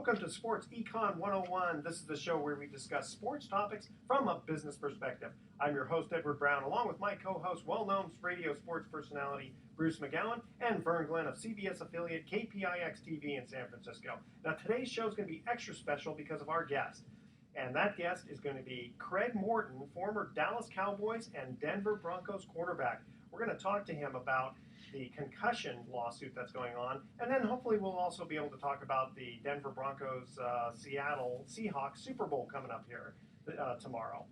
Welcome to Sports Econ 101. This is the show where we discuss sports topics from a business perspective. I'm your host, Edward Brown, along with my co-host, well-known radio sports personality, Bruce McGowan, and Vern Glenn of CBS affiliate KPIX-TV in San Francisco. Now, today's show is going to be extra special because of our guest. And that guest is going to be Craig Morton, former Dallas Cowboys and Denver Broncos quarterback. We're going to talk to him about the concussion lawsuit that's going on, and then hopefully we'll also be able to talk about the Denver Broncos Seattle Seahawks Super Bowl coming up here tomorrow.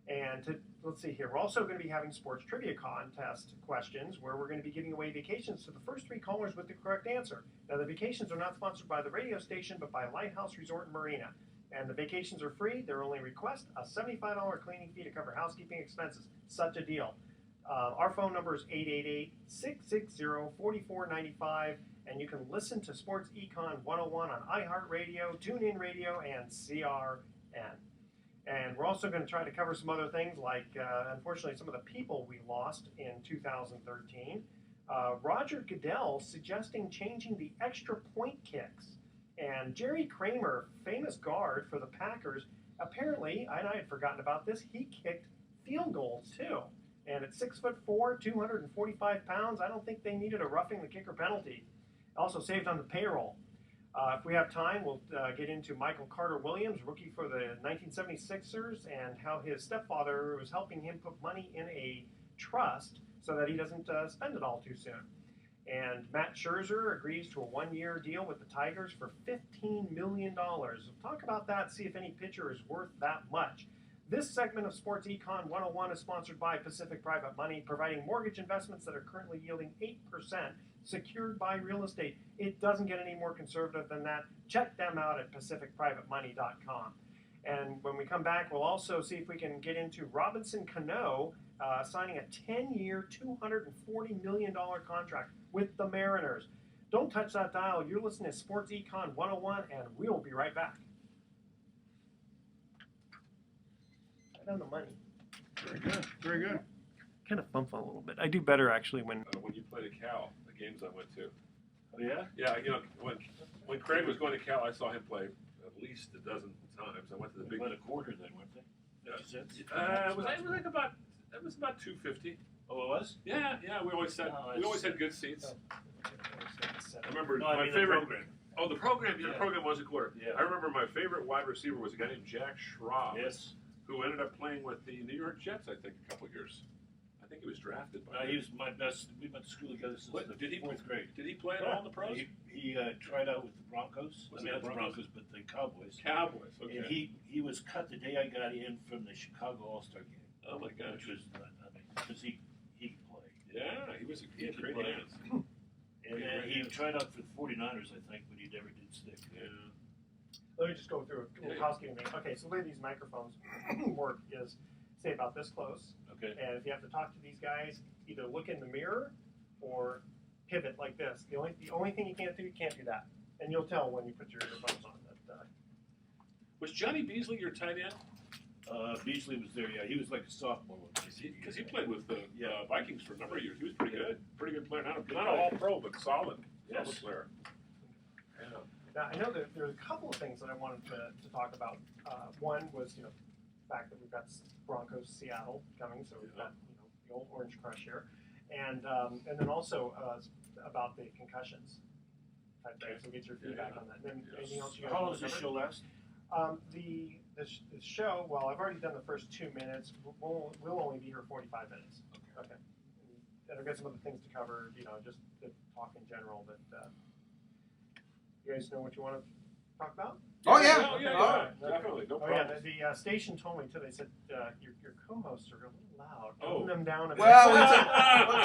And let's see here, we're also going to be having sports trivia contest questions where we're going to be giving away vacations to the first 3 callers with the correct answer. Now, the vacations are not sponsored by the radio station, but by Lighthouse Resort and Marina. And the vacations are free. Their only request, a $75 cleaning fee to cover housekeeping expenses. Such a deal. Our phone number is 888-660-4495, and you can listen to Sports Econ 101 on iHeartRadio, TuneIn Radio, and CRN. And we're also going to try to cover some other things like, unfortunately, some of the people we lost in 2013. Roger Goodell suggesting changing the extra point kicks. And Jerry Kramer, famous guard for the Packers, apparently, and I had forgotten about this, he kicked field goals too. And at 6'4", 245 pounds, I don't think they needed a roughing the kicker penalty. Also saved on the payroll. If we have time, we'll get into Michael Carter-Williams, rookie for the 1976ers, and how his stepfather was helping him put money in a trust so that he doesn't spend it all too soon. And Matt Scherzer agrees to a 1-year deal with the Tigers for $15 million. We'll talk about that, see if any pitcher is worth that much. This segment of Sports Econ 101 is sponsored by Pacific Private Money, providing mortgage investments that are currently yielding 8% secured by real estate. It doesn't get any more conservative than that. Check them out at pacificprivatemoney.com. And when we come back, we'll also see if we can get into Robinson Cano signing a 10-year, $240 million contract with the Mariners. Don't touch that dial. You're listening to Sports Econ 101, and we'll be right back. Right on the money. Very good. Very good. Kind of bump a little bit. I do better, actually, when You played at Cal, the games I went to. Oh, yeah? Yeah, when Craig was going to Cal, I saw him play at least a dozen times. I went to the big. About a quarter then, weren't they? Yeah. It was about 250. Oh, it was? Yeah. We always had good seats. I remember No, my I mean favorite. the program. Oh, the program. Yeah, Yeah. the program was a quarter. Yeah. I remember my favorite wide receiver was a guy named Jack Schraub. Yes. Who ended up playing with the New York Jets, I think, a couple of years. I think he was drafted by. He was my best. We went to school together since the fourth grade. Did he play at all in the pros? He tried out with the Broncos. Was not it the the Broncos, but the Cowboys. Cowboys. Okay. And he was cut the day I got in from the Chicago All-Star game. Oh my gosh. Which was, because he could play. Yeah, he had could great play. hands. And then he tried out for the 49ers, I think, but he never did stick. Yeah. let me just go through a little housekeeping thing. Okay, so the way these microphones work is stay about this close. Okay. And if you have to talk to these guys, either look in the mirror or pivot like this. The only thing you can't do that. And you'll tell when you put your earphones on. Was Johnny Beasley your tight end? Beasley was there, yeah. He was like a sophomore. Because he played with the Vikings for a number of years. He was pretty good. Pretty good player. Not an all-pro, but solid. Yes. Solid player. Yeah. Now, I know that there are a couple of things that I wanted to talk about. One was, the fact that we've got Broncos Seattle coming, so we've got the old Orange Crush here, and then also about the concussions type thing. So get your feedback on that. And then anything else you guys How long want does to this cover? show last? The show. Well, I've already done the first 2 minutes. We'll only be here 45 minutes. Okay. And I've got some other things to cover. Just the talk in general. But you guys know what you want to talk about? Oh, yeah. Oh, yeah, Okay. definitely. No Oh problem. yeah, the station told me too. They said your co-hosts are a little loud. Oh. Tone them down a bit. Well,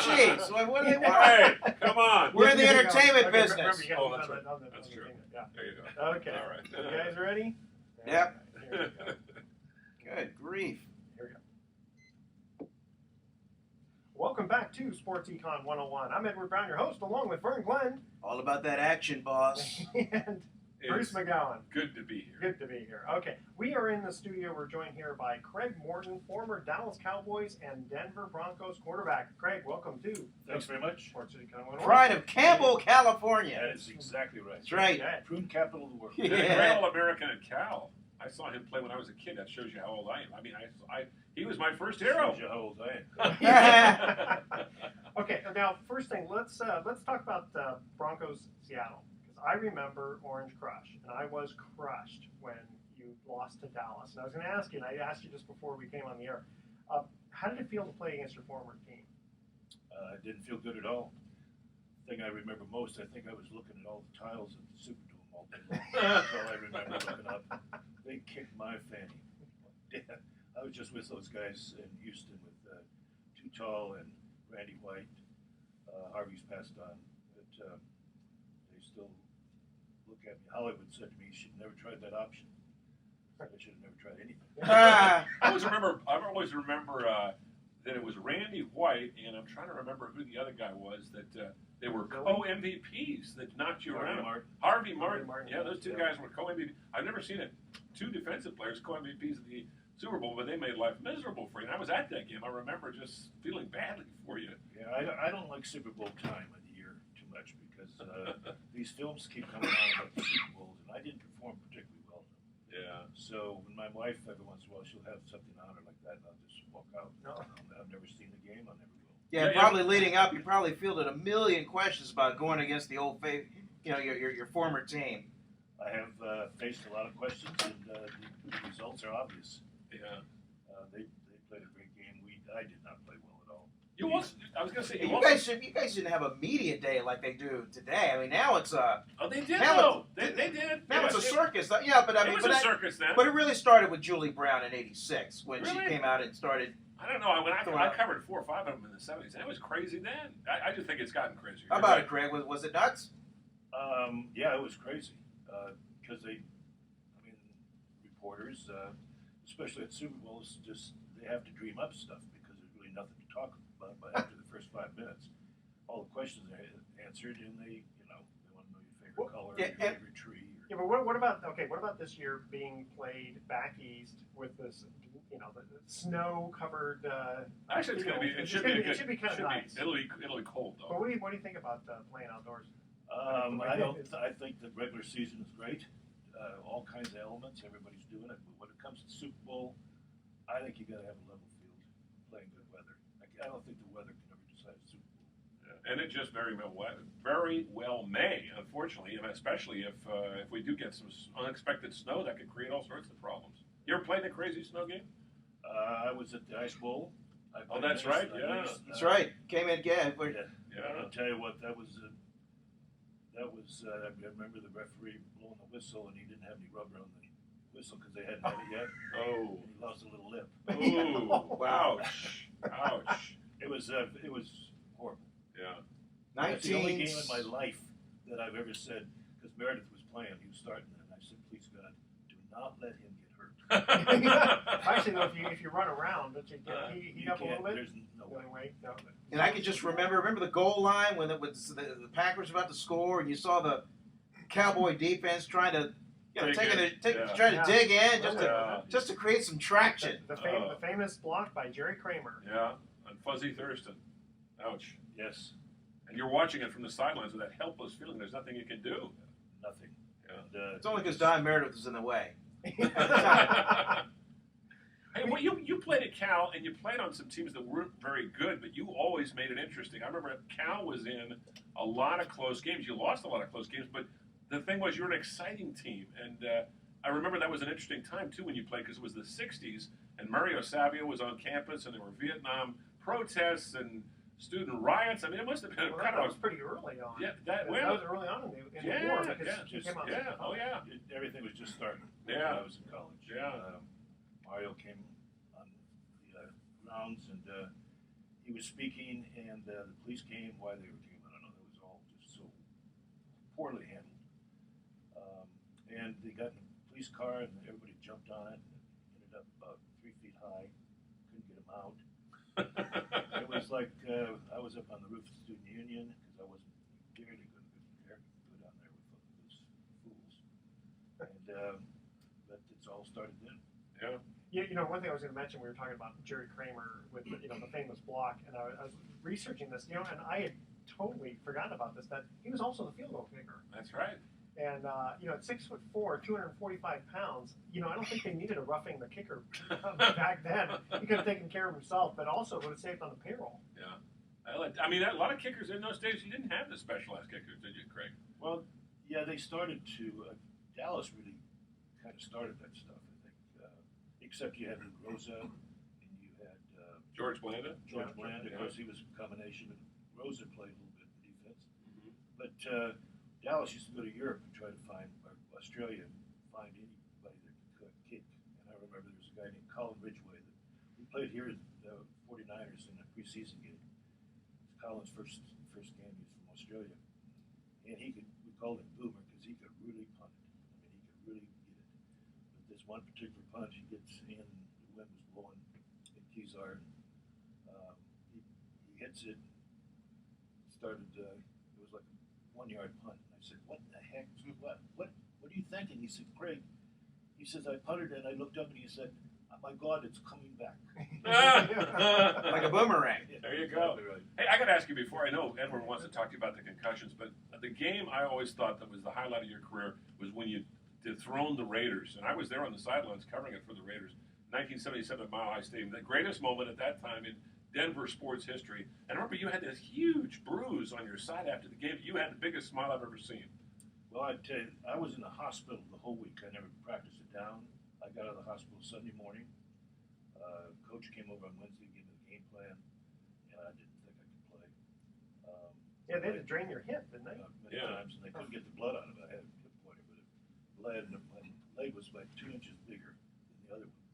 jeez. What do they want? Hey, come on. We're in the entertainment Okay, business. remember, you Oh, gotta that's put right. that on the That's thing. true. Yeah. There you go. Okay. All right. You guys ready? Yep. Here we go. Good grief. Here we go. Welcome back to Sports Econ 101. I'm Edward Brown, your host, along with Vern Glenn. All about that action, boss. And Bruce McGowan. Good to be here. Good to be here. Okay, we are in the studio. We're joined here by Craig Morton, former Dallas Cowboys and Denver Broncos quarterback. Craig, welcome to Thanks very much. Sports Econ. Pride of Campbell, California. That is exactly right. That's right. Okay. Prune capital of the world. And a Yeah. great All-American at Cal. I saw him play when I was a kid. That shows you how old I am. I mean, he was my first hero. Shows you how old I am. Okay, now first thing, let's talk about Broncos Seattle, because I remember Orange Crush, and I was crushed when you lost to Dallas. And I was going to ask you, and I asked you just before we came on the air, how did it feel to play against your former team? It didn't feel good at all. The thing I remember most, I think I was looking at all the tiles at the Superdome all day long. That's all I remember looking up. They kicked my fanny. I was just with those guys in Houston with Too Tall and Randy White. Harvey's passed on, but they still look at me. Hollywood said to me, "You should have never tried that option." I should have never tried anything. Ah. I always remember that it was Randy White, and I'm trying to remember who the other guy was that they were co-MVPs that knocked you around. Harvey Martin. Yeah, those two guys were co-MVP. I've never seen two defensive players co-MVPs at the Super Bowl, but they made life miserable for you. And I was at that game. I remember just feeling badly for you. Yeah, I don't like Super Bowl time of the year too much because these films keep coming out about the Super Bowls, and I didn't perform particularly well. Yeah. So when my wife, every once in a while, she'll have something on her like that, and I'll just walk out. No. I've never seen the game. I never will. Yeah, probably leading up, you probably fielded a million questions about going against the old faith, your former team. I have faced a lot of questions, and the results are obvious. Yeah. They played a great game. I did not play well at all. I was going to say, You guys shouldn't have a media day like they do today. I mean, now it's a Oh, they did, now though. They did. now it's a circus. Yeah, but I It mean, was but a that, circus then. but it really started with Julie Brown in '86 when she Really? came out and started. I don't know. When I covered 4 or 5 of them in the 70s, and it was crazy then. I just think it's gotten crazier. How about it, Craig? Was it nuts? Yeah, it was crazy because reporters, especially at Super Bowls, they have to dream up stuff because there's really nothing to talk about. But after the first 5 minutes, all the questions are answered, and they want to know your favorite color, your favorite tree. Yeah, but what about this year being played back east with this, the snow-covered? Actually, it should be kind of nice. It'll be cold though. But what do you think about playing outdoors? I think the regular season is great. All kinds of elements, everybody's doing it. But when it comes to Super Bowl, I think you got to have a level field, playing good weather. I don't think the weather can ever decide a Super Bowl. Yeah. And it just very well may, unfortunately, and especially if we do get some unexpected snow that could create all sorts of problems. You ever played a crazy snow game? I was at the Ice Bowl. Oh, that's right. Yeah, That's right. Came in again. Yeah. I'll tell you what, that was. I remember the referee blowing the whistle, and he didn't have any rubber on the whistle because they hadn't had it yet. Oh. And he lost a little lip. Ooh. Wow. Ouch. It was horrible. Yeah. That's the only game in my life that I've ever said, because Meredith was playing, he was starting, and I said, "Please God, do not let him get hurt." Actually, though, if you run around, don't you get heat up a little bit? There's no way. No. And I could just remember the goal line when it was the Packers were about to score, and you saw the Cowboy defense trying to trying to dig in just to create some traction. The famous block by Jerry Kramer. Yeah, and Fuzzy Thurston. Ouch. Yes. And you're watching it from the sidelines with that helpless feeling. There's nothing you can do. Nothing. Yeah. And, It's only because Don Meredith was in the way. Hey, well, you played at Cal, and you played on some teams that weren't very good, but you always made it interesting. I remember Cal was in a lot of close games. You lost a lot of close games, but the thing was you're an exciting team. And I remember that was an interesting time, too, when you played, because it was the 60s, and Mario Savio was on campus, and there were Vietnam protests and student riots. I mean, it must have been that was pretty early on. Yeah, that was early on in the war. Everything was just starting. Yeah. When I was in college. Yeah. Mario came on the grounds, and he was speaking, and the police came. Why they came, I don't know. It was all just so poorly handled. And they got in a police car, and everybody jumped on it. And it ended up about 3 feet high. Couldn't get him out. It was like I was up on the roof of the student union because I wasn't very good on there with those fools. And but it's all started then. Yeah. One thing I was going to mention, we were talking about Jerry Kramer with the famous block, and I was researching this, and I had totally forgotten about this, that he was also the field goal kicker. That's right. And, at 6'4", 245 pounds, I don't think they needed a roughing the kicker back then. He could have taken care of himself, but also would have saved on the payroll. Yeah. A lot of kickers in those days, you didn't have the specialized kickers, did you, Craig? Well, yeah, they started to. Dallas really kind of started that stuff, I think. Except you had Rosa and you had George Blanda? George Blanda. Of course, he was a combination, but Rosa played a little bit in defense. Mm-hmm. But Dallas used to go to Europe and try to find, or Australia, and find anybody that could kick. And I remember there was a guy named Colin Ridgway that we played here at the 49ers in a preseason game. It was Colin's first game. He was from Australia. And we called him Boomer because he could really punt it. I mean, he could really get it. But this one particular punt, he gets in, the wind was blowing in Keysar. He hits it, started, it was like a 1-yard punt. And I said, what the heck? What are you thinking? He said, Craig, he says, I punted and I looked up and he said, oh my God, it's coming back. Like a boomerang. There you go. Exactly right. Hey, I got to ask you before. I know Edward wants to talk to you about the concussions, but the game I always thought that was the highlight of your career was when you dethroned the Raiders, and I was there on the sidelines covering it for the Raiders. 1977 at Mile High Stadium, the greatest moment at that time in Denver sports history. And I remember you had this huge bruise on your side after the game. You had the biggest smile I've ever seen. Well, I tell you, I was in the hospital the whole week. I never practiced it down. I got out of the hospital Sunday morning. Coach came over on Wednesday, gave me the game plan, and I didn't think I could play. Yeah, they had to drain your hip, didn't they? Many times, and they couldn't get the blood out of it. I had a hip pointer, but it bled, and my leg was like 2 inches bigger than the other one.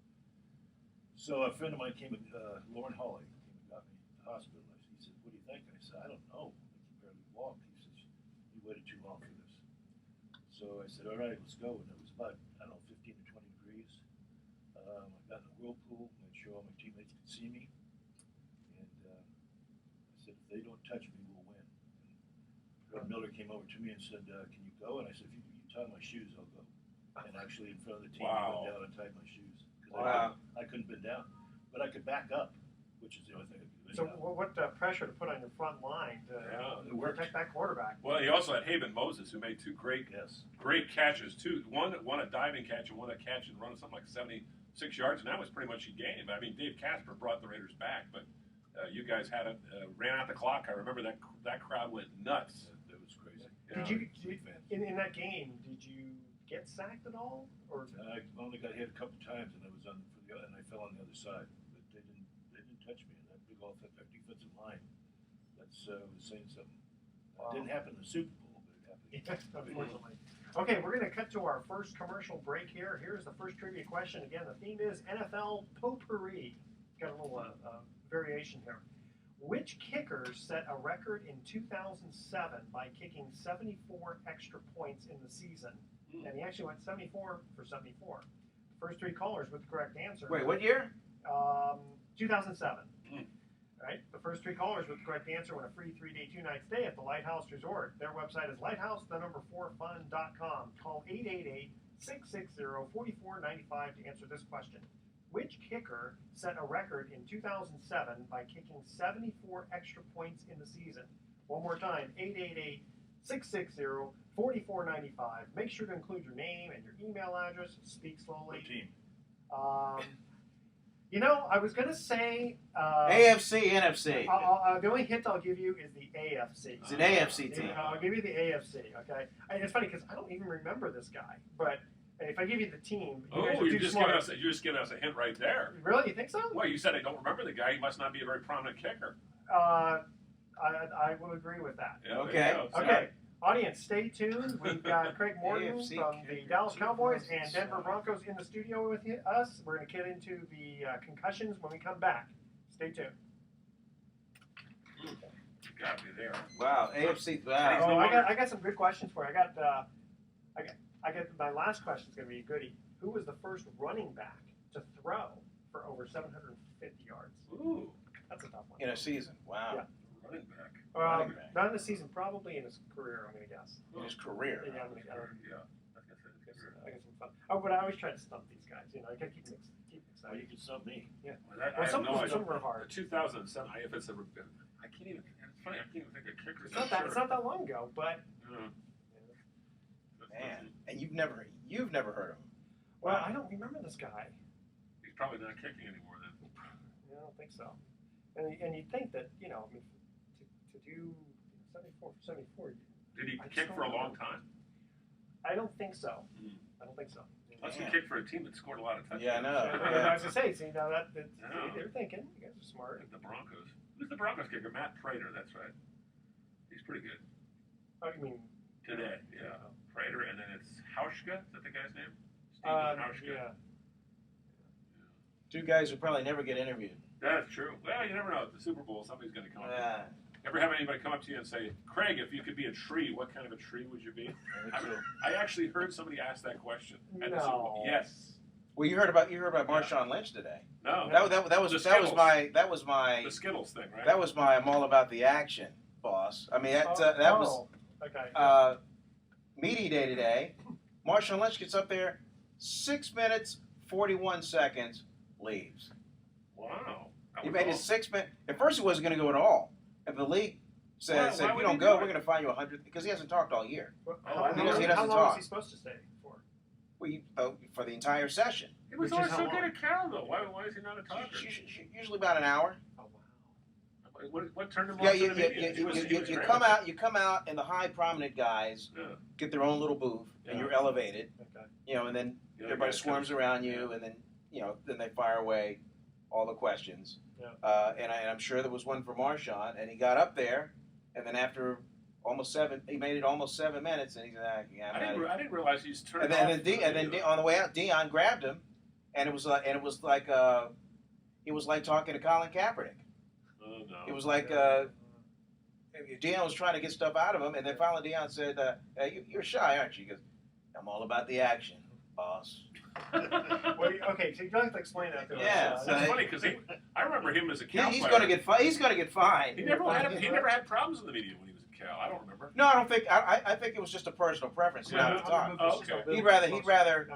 So a friend of mine came, Lauren Hawley, came and got me to the hospital. He said, what do you think? I said, I don't know. I can barely walk. He says, you waited too long for this. So I said, all right, let's go. And it was about, 15 to 20 degrees. I got in a whirlpool, made sure all my teammates could see me. And I said, if they don't touch me, we'll win. And Fred Miller came over to me and said, can you go? And I said, if you tie my shoes, I'll go. And actually, in front of the team, I went down and tied my shoes. Wow. I couldn't bend down. But I could back up, which is the only thing I could do. So what pressure to put on your front line to it worked. protect that quarterback? Well, he also had Haben Moses, who made two great catches, too. One a diving catch and one a catch and run something like 76 yards, and that was pretty much the game. I mean, Dave Casper brought the Raiders back, but you guys had it, ran out the clock. I remember that crowd went nuts. That was crazy. Did you in that game? Did you get sacked at all? Or I only got hit a couple times, and I was and I fell on the other side. But they didn't touch me. And that big that defensive line, that's was saying something. Wow. It didn't happen in the Super Bowl, but it happened. Unfortunately. Okay, we're going to cut to our first commercial break here. Here's the first trivia question. Again, the theme is NFL potpourri. Got a little variation here. Which kicker set a record in 2007 by kicking 74 extra points in the season? And he actually went 74 for 74. The first three callers with the correct answer. Wait, what year? 2007. All right. The first three callers with the correct answer win a free 3-day, 2-night stay at the Lighthouse Resort. Their website is lighthouse4fun.com. Call 888-660-4495 to answer this question. Which kicker set a record in 2007 by kicking 74 extra points in the season? One more time, 888-660-4495. Make sure to include your name and your email address. Speak slowly. What team? I was going to say... AFC, NFC. The only hint I'll give you is the AFC. It's an AFC team. I'll give you the AFC, okay? It's funny because I don't even remember this guy, but if I give you the team, you're just giving us a hint right there. Really? You think so? Well, you said I don't remember the guy. He must not be a very prominent kicker. I will agree with that. Yeah, Okay. Okay. Audience, stay tuned. We've got Craig Morton AFC from the Dallas Cowboys and Denver Broncos in the studio with us. We're going to get into the concussions when we come back. Stay tuned. You got me there. Wow, AFC. Wow. Oh, I got some good questions for you. I got my last question is going to be a goodie. Who was the first running back to throw for over 750 yards? Ooh, that's a tough one. In a season. Wow. Yeah. Running back. Not in the season, probably in his career, I'm going to guess. In his career. Yeah, Yeah, I was gonna I guess some fun. Oh, but I always try to stump these guys. You know, I gotta keep them Well, excited. you can stump me. Yeah. I Some have no idea. were hard. 2007. If it's ever been, I can't even. It's funny. I can't even think of kickers. It's not that long ago, but. Man, and you've never heard of him. Well, I don't remember this guy. He's probably not kicking anymore then. I don't think so. And you'd think that, you know, I mean, to do 74. Did he I just kick don't for a remember. long time? I don't think so. Mm. I don't think so. Unless he Man. kicked for a team that scored a lot of touchdowns. Yeah, I know. I was gonna say, see, now Yeah. they're thinking, you guys are smart. Like the Broncos. Who's the Broncos kicker? Matt Prater, that's right. He's pretty good. Oh, you mean Today, yeah. Prater, and then it's Hauschka. Is that the guy's name? Steven Hauschka. yeah. Two guys who probably never get interviewed. That's true. Well, you never know. At the Super Bowl, somebody's going to come up. Yeah. Ever have anybody come up to you and say, Craig, if you could be a tree, what kind of a tree would you be? I actually heard somebody ask that question at the Super Bowl. No. Yes. Well, you heard about Marshawn Lynch today. No. That was The my The Skittles thing, right? that was my I'm all about the action, boss. I mean that was okay. media day today. Marshawn Lynch gets up there, 6 minutes 41 seconds, leaves. Wow. That He was made all. his 6 minute. At first, he wasn't going to go at all. And the league said, Why if would you he don't do go, it? we're going to fine you 100 because he hasn't talked all year. How, I how, know. long, He how doesn't long talk. was he supposed to stay for? For the entire session. He was Which is always how so long? good at Cal, though. Why is he not a talker? Usually about an hour. Oh wow. What turned him Yeah, on to the media? He was you great. come out. You come out, and the high prominent guys Yeah. get their own little booth, and Yeah. you're elevated. Okay. You know, and then Yeah, everybody guys swarms come- around you, and then then they fire away all the questions. Yeah. And I'm sure there was one for Marshawn, and he got up there, and then after he made it almost 7 minutes, and he said, "Yeah, I'm I didn't realize he's turned And off. then on the way out, Dion grabbed him, and it was like talking to Colin Kaepernick. Oh, no. It was like Dion was trying to get stuff out of him, and then finally Dion said, "You're shy, aren't you?" He goes, "I'm all about the action, boss." Well, okay, so you don't have to explain that to us. Yeah, That's so- funny because I remember him as a Cal He's player. going to get He's going to get fined. He never had problems in the media when he was at Cal. I don't remember. No, I don't think. I think it was just a personal preference not to talk. Oh, okay. He'd rather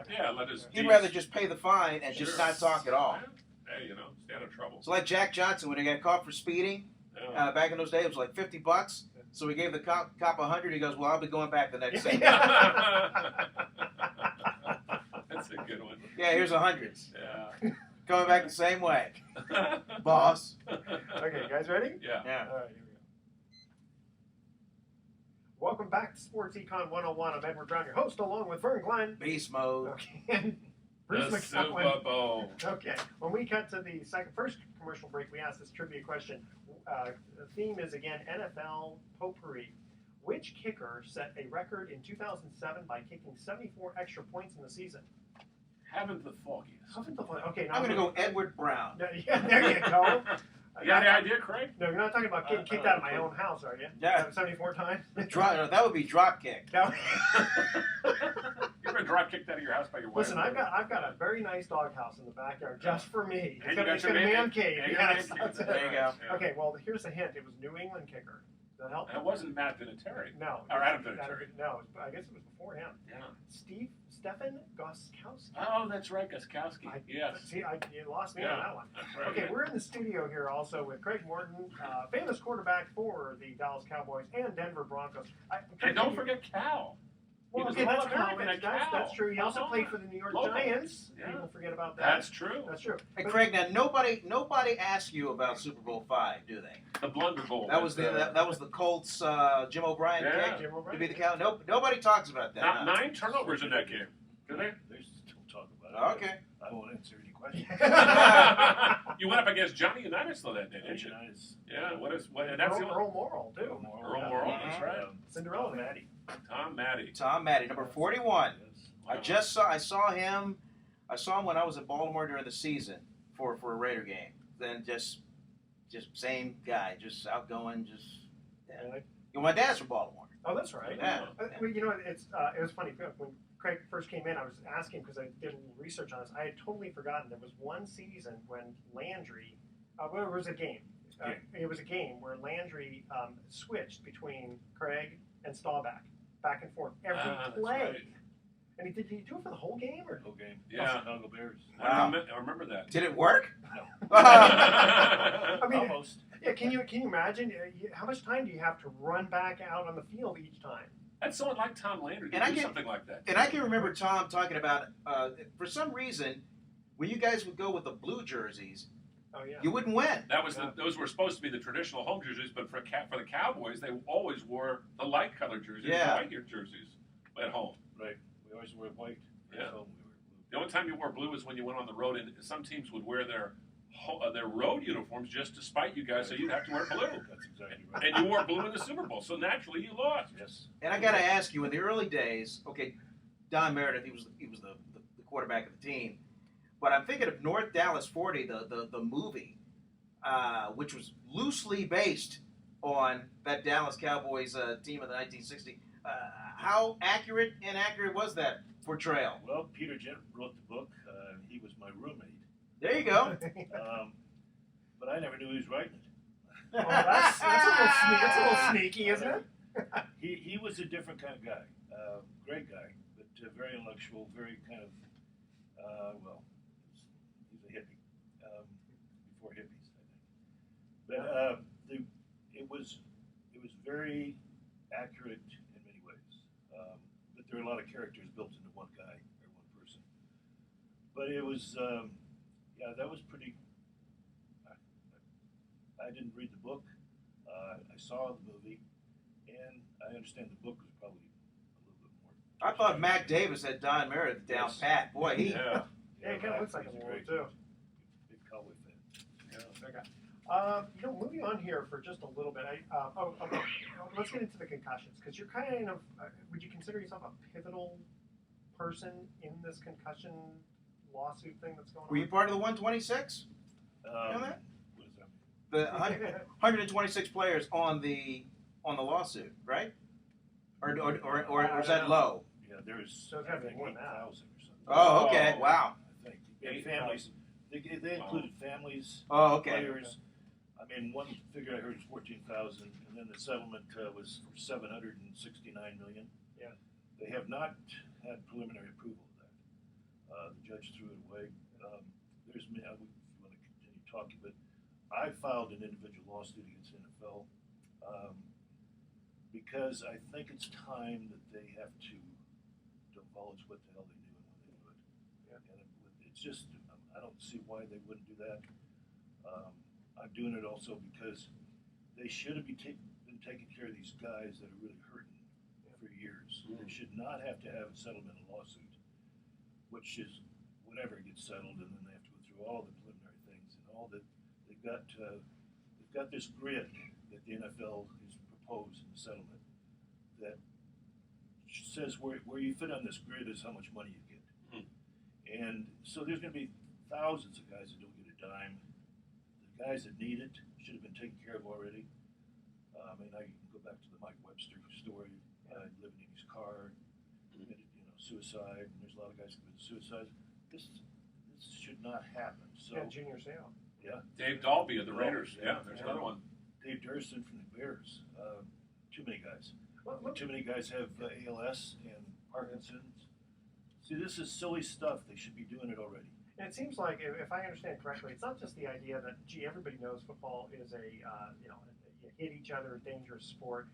Yeah, let his. He'd rather just pay the fine and just Sure. not talk at all. Hey, stay out of trouble. It's like Jack Johnson when he got caught for speeding. Yeah. Back in those days, it was like $50. So he gave the cop 100. He goes, "Well, I'll be going back the next day." That's a good one. Yeah, here's 100s. Yeah. Coming back the same way, boss. Okay, you guys ready? Yeah. Yeah. All right, here we go. Welcome back to Sports Econ 101. I'm Edward Brown, your host, along with Vern Glenn. Beast mode. Okay, and Bruce The Super McCowan. Bowl. Okay, when we cut to the first commercial break, we asked this trivia question. The theme is, again, NFL potpourri. Which kicker set a record in 2007 by kicking 74 extra points in the season? Haven't the foggiest. Okay, now I'm going to go Edward Brown. Yeah, there you go. You got any idea, Craig? No, you're not talking about getting kicked out of my own house, are you? Yeah. 74 times? That would be drop kick. No. You ever drop kicked out of your house by your wife? Listen, I've got a very nice doghouse in the backyard just for me. And It's you got got a your man cave. and your Yes, man that's cave. it. There you go. Yeah. Okay, well, here's a hint. It was New England kicker. Does that help? That wasn't Matt Vinatieri. No. Or Adam Vinatieri. No, I guess it was before him. Yeah. Stefan Goskowski. Oh, that's right, Goskowski. Yes. See, you lost me on Yeah. that one. That's right. Okay, we're in the studio here also with Craig Morton, famous quarterback for the Dallas Cowboys and Denver Broncos. And don't forget Cal. He Well, was okay, an that's All-American college. at Cal. That's true. He also Come played on. for the New York Local. Giants. Yeah. People forget about that. That's true. That's true. Hey, But- Craig. Now nobody asked you about Super Bowl V, do they? The Blunder Bowl. That was the Colts Jim O'Brien Yeah. kick Jim to O'Brien. be the Cow. Nobody talks about that. Not huh? 9 turnovers in that game. Did they? They still talk about it. Okay. I won't answer any questions. You went up against Johnny Unitas though that day, didn't you? Unitas. Yeah. And that's the Earl Morrill too. Earl Morrill, that's right. Cinderella Tom Man. Matty. Tom Matty. Tom Matty, number 41. Yes. Wow. I saw him when I was in Baltimore during the season for a Raider game. Then just same guy, just outgoing, just. Yeah. Really? My dad's from Baltimore. Oh, that's right. Yeah. Well, you know, it was funny when Craig first came in. I was asking because I did a little research on this. I had totally forgotten there was one season when Landry. Well, it was a game. It was a game where Landry switched between Craig and Staubach, back and forth every That's play. right. And did he do it for the whole game? Or? Whole game. Yeah. Chicago Bears. Wow. I remember that. Did it work? No. I mean, Almost. yeah. Can you imagine how much time do you have to run back out on the field each time? That's someone like Tom Landry to And I do can- something like that. And I can remember Tom talking about, for some reason, when you guys would go with the blue jerseys, Oh yeah. you wouldn't win. That was those were supposed to be the traditional home jerseys, but for the Cowboys, they always wore the light colored jerseys, Yeah. the white jerseys at home. Right. We always wear white. Yeah. At home we were blue. The only time you wore blue was when you went on the road, and some teams would wear their road uniforms just to spite you guys, so you'd have to wear blue. That's exactly right. And you wore blue in the Super Bowl, so naturally you lost. Yes. And I got to ask you, in the early days, okay, Don Meredith, he was the quarterback of the team, but I'm thinking of North Dallas 40, the movie, which was loosely based on that Dallas Cowboys team of the 1960s. How accurate, inaccurate was that portrayal? Well, Peter Gent wrote the book. He was my roommate. There you go. But I never knew he was writing it. Oh, that's a little sneaky, isn't it? He was a different kind of guy. Great guy, but very intellectual, very kind of, well, he's a hippie. Before hippies, I think. But it was very accurate in many ways. But there are a lot of characters built into one guy or one person. But it was, yeah, that was pretty. I didn't read the book. I saw the movie, and I understand the book was probably a little bit more. I thought Mac Davis had Don Meredith down pat. Boy, he. Yeah. Yeah, it kind of looks like a he's war great. too. Big Cowboy fan. Okay. Moving on here for just a little bit. Okay. Let's get into the concussions because you're kind of. Would you consider yourself a pivotal person in this concussion lawsuit thing that's going on? Were you part of the 126? You know that? What does that mean? The 126 players on the lawsuit, right? Or is that low? Yeah, there's So it's gotta be more than that. 8,000 or something. Oh, okay. Wow. I think. And families. They included families, Oh, okay. players. I mean, one figure I heard was 14,000, and then the settlement was for 769 million. Yeah. They have not had preliminary approval of that. The judge threw it away. There's me. If you want to continue talking, but I filed an individual lawsuit against the NFL because I think it's time that they have to divulge what the hell they knew and when they knew it. Yeah. And it's just, I don't see why they wouldn't do that. I'm doing it also because they should have been taking care of these guys that are really hurting for years. They should not have to have a settlement lawsuit, which is whenever it gets settled, and then they have to go through all the preliminary things and all that. They've got this grid that the NFL has proposed in the settlement that says where you fit on this grid is how much money you get. And so there's going to be thousands of guys that don't get a dime. The guys that need it should have been taken care of already. I mean, I can go back to the Mike Webster story, living in his car, committed, suicide, and there's a lot of guys who commit suicide. This should not happen. So Yeah, Junior Seau. yeah, Dave Dalby of the Raiders. Yeah. Yeah, there's another one. Dave Durston from the Bears. Too many guys. Well, Too many guys have ALS and Parkinson's. See, this is silly stuff. They should be doing it already. And it seems like, if I understand correctly, it's not just the idea that, everybody knows football is you hit each other, a dangerous sport,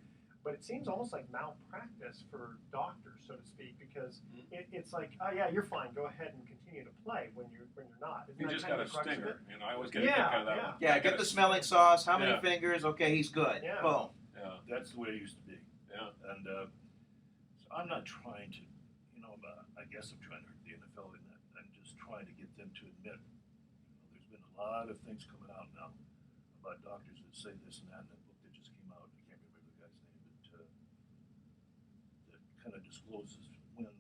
but it seems almost like malpractice for doctors, so to speak, because it's like, oh yeah, you're fine, go ahead and continue to play when you're not. Isn't He that just kind got a of the crux of stinger. it? I always get a kick out of that one. Yeah, get the smelling sauce. How many Yeah. fingers? Okay, he's good. Yeah. Boom. Yeah. That's the way it used to be. Yeah. And so I'm not trying to, I guess I'm trying to hurt the NFL in that. I'm just trying to get them to admit, there's been a lot of things coming out now about doctors that say this and that in that book that just came out. I can't remember the guy's name, but that kind of discloses when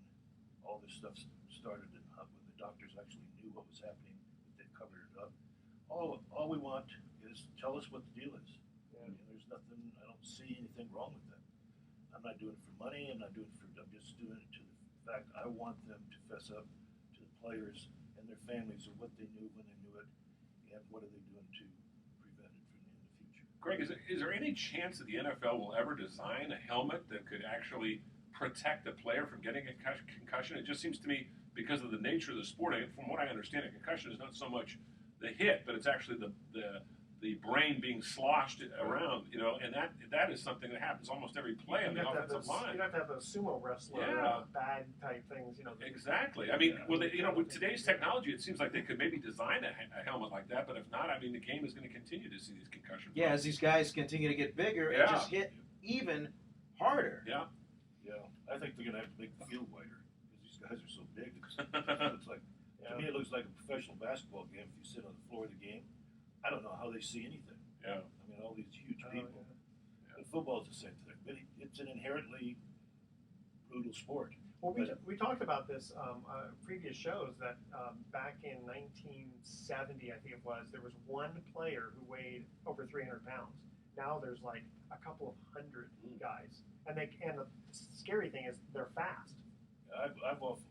all this stuff started and how, when the doctors actually knew what was happening, that they covered it up. All we want is tell us what the deal is. Yeah. And there's nothing, I don't see anything wrong with that. I'm not doing it for money, I'm just doing it to the fact I want them to fess up to the players and their families of what they knew when they knew it, and what are they doing to prevent it from in the future. Greg, is there any chance that the NFL will ever design a helmet that could actually protect a player from getting a concussion? It just seems to me, because of the nature of the sport, from what I understand, a concussion is not so much the hit, but it's actually the brain being sloshed around, and that is something that happens almost every play on the offensive line. You have to have those sumo wrestler bag type things, Exactly. I mean, with today's technology, it seems like they could maybe design a helmet like that, but if not, I mean, the game is going to continue to see these concussions. Yeah, as these guys continue to get bigger and just hit even harder. Yeah. Yeah, I think they're going to have to make the field wider because these guys are so big. It's like, to me, it looks like a professional basketball game if you sit on the floor of the game. I don't know how they see anything. Yeah. I mean, all these huge people. Yeah. But football's the same thing. But it's an inherently brutal sport. Well, we talked about this previous shows that back in 1970, I think it was, there was one player who weighed over 300 pounds. Now there's like a couple of hundred guys, and the scary thing is they're fast. I've often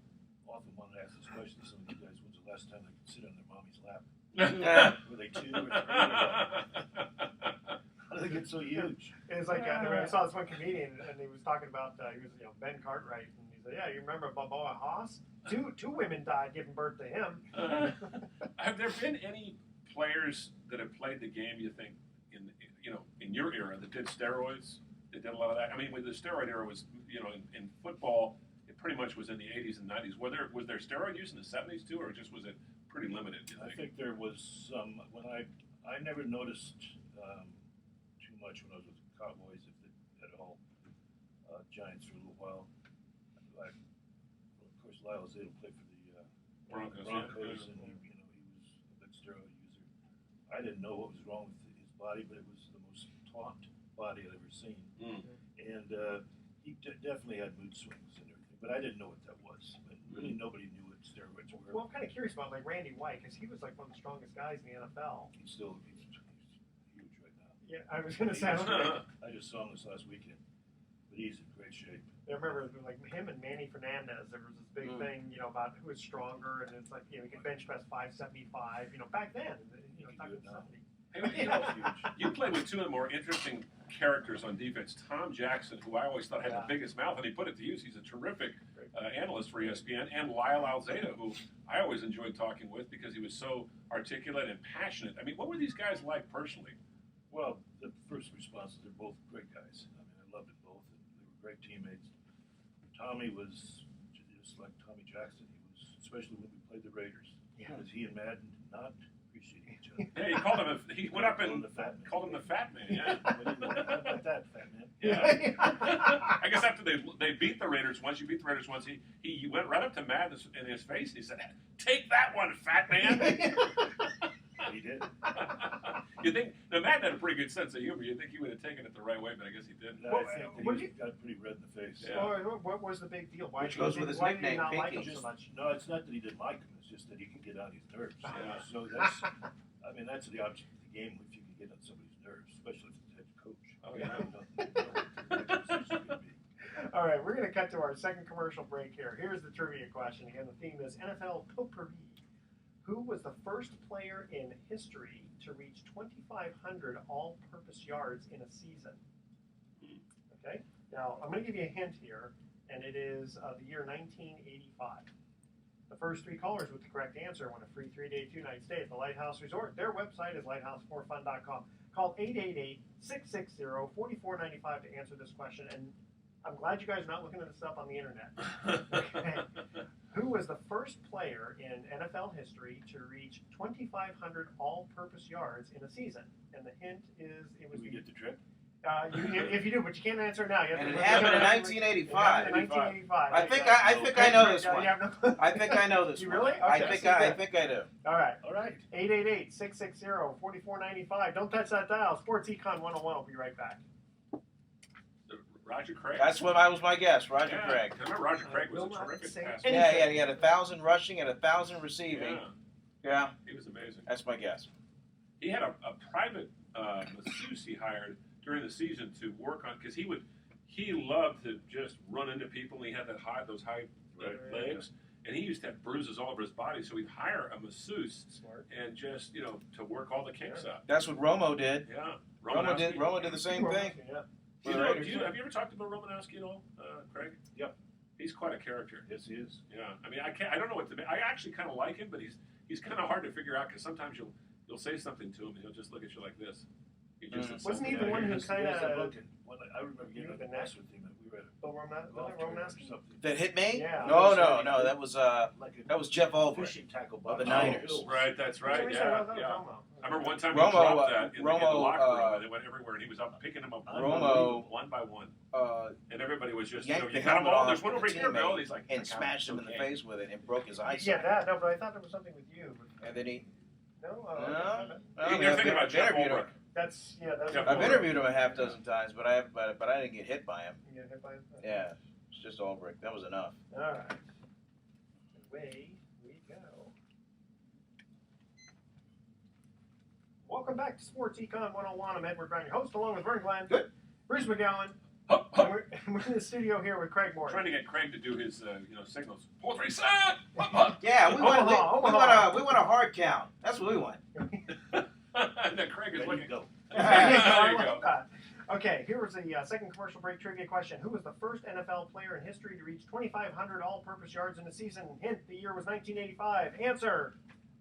wanted to ask this question to some of you guys: when's the last time they could sit on their mommy's lap? Were they 2 or 3? How do they get so huge? It's like I saw this one comedian, and he was talking about he was Ben Cartwright, and he said, "Yeah, you remember Balboa Haas? Two women died giving birth to him." Have there been any players that have played the game you think in your era that did steroids? They did a lot of that. I mean, with the steroid era was in football, it pretty much was in the 80s and 90s. Was there steroid use in the 70s too, or just was it pretty limited? I think there was some. When I never noticed too much when I was with the Cowboys, if they at all. Giants for a little while. Like, of course, Lyle Zato played for the Broncos, and he was a big steroid user. I didn't know what was wrong with his body, but it was the most taut body I'd ever seen. And he definitely had mood swings and everything, but I didn't know what that was. But really, nobody knew what steroids were. Well, I'm kind of curious about like Randy White, because he was like one of the strongest guys in the NFL. He's huge right now. Yeah, I was going to say. I just saw him this last weekend, but he's in great shape. I remember like him and Manny Fernandez. There was this big thing, about who was stronger, and it's like he could bench press 575. Back then, talking 70. You played with two of the more interesting characters on defense. Tom Jackson, who I always thought had the biggest mouth, and he put it to use. He's a terrific analyst for ESPN, and Lyle Alzado, who I always enjoyed talking with because he was so articulate and passionate. I mean, what were these guys like personally? Well, the first response is they're both great guys. I mean, I loved it both. And they were great teammates. Tommy was just like Tommy Jackson. He was, especially when we played the Raiders, because he and Madden did not appreciate each other. Yeah, he went up and called him the fat man. Yeah, how about that, fat man? Yeah. I guess after they beat the Raiders once, he went right up to Madden in his face and he said, "Take that one, fat man." He did. You think Madden had a pretty good sense of humor? You'd think he would have taken it the right way, but I guess he didn't. No, I think that he got pretty red in the face. Yeah. What was the big deal? Which goes with his nickname, not like Pinky. him so much? No, it's not that he didn't like him. It's just that he could get on his nerves. Yeah. So that's the object of the game, if you can get on somebody's nerves, especially if it's the head coach. Oh, yeah. All right, we're going to cut to our second commercial break here. Here's the trivia question. Again, the theme is NFL Potpourri. Who was the first player in history to reach 2,500 all-purpose yards in a season? Okay, now I'm going to give you a hint here, and it is the year 1985. The first three callers with the correct answer win a free 3-day, 2-night stay at the Lighthouse Resort. Their website is lighthouseforfun.com. Call 888-660-4495 to answer this question, and I'm glad you guys are not looking this up on the internet. Okay. Who was the first player in NFL history to reach 2,500 all-purpose yards in a season? And the hint is it was. Do we get the trick? If you do, but you can't answer it now. You have And to it happened in 1985. 1985. I think I know this one. You have no clue? I think I know this You one. really? Okay, I think I do. All right. All right. 888-660-4495. Don't touch that dial. Sports Econ 101 will be right back. Roger Craig. That's what was my guess. Roger Yeah, Craig. I remember Roger Craig was a terrific passer. Yeah, he had 1,000 rushing and 1,000 receiving. Yeah, He was amazing. that's my guess. He had a private masseuse he hired during the season to work on, because he loved to just run into people, and he had those high legs, and he used to have bruises all over his body, so he'd hire a masseuse and just to work all the kinks up. That's what Romo did. Yeah, Romo did the same thing. Yeah. Have you ever talked about Romanowski at all, Craig? Yep. He's quite a character. Yes, he is. Yeah. I mean, I don't know what to. I actually kind of like him, but he's kind of hard to figure out because sometimes you'll say something to him and he'll just look at you like this. He just Wasn't he the one who kind of? I remember getting a mess with him. We were at Bill Romanowski? something. That hit me? Yeah. No, that was Like that was Jeff Ulbrich. fishing tackle of the Niners. Right, that's right. For some reason, Yeah, I thought it was yeah. Romo. I remember one time Romo, we dropped that in the Romo, locker room, and they went everywhere, and he was up picking them up Romo, one by one, and everybody was just, yanked the you got them helmet all. off There's one of over a here, Bill. teammate He's like, and smashed him in the face with it and broke his eyesight. Yeah, that. No, but I thought there was something with you. And then he. No. You're thinking about Jeff Ulbrich. That's Jeff I've Ulbrich. interviewed him a half dozen times, but I didn't get hit by him. You get hit by it? Yeah, it's just Ulbrich. That was enough. All right. Away we go. Welcome back to Sports Econ 101. I'm Edward Brown, your host, along with Vern Glenn. Good. Bruce McGowan. Hup, And hup. we're in the studio here with Craig Morton. Trying to get Craig to do his signals. 4, 3, set. Hup, hup. Yeah, we want Omaha. a hard count. That's what we want. And then Craig is There looking. you go. There you go. Okay, here was the second commercial break trivia question. Who was the first NFL player in history to reach 2,500 all-purpose yards in a season? Hint, the year was 1985. Answer.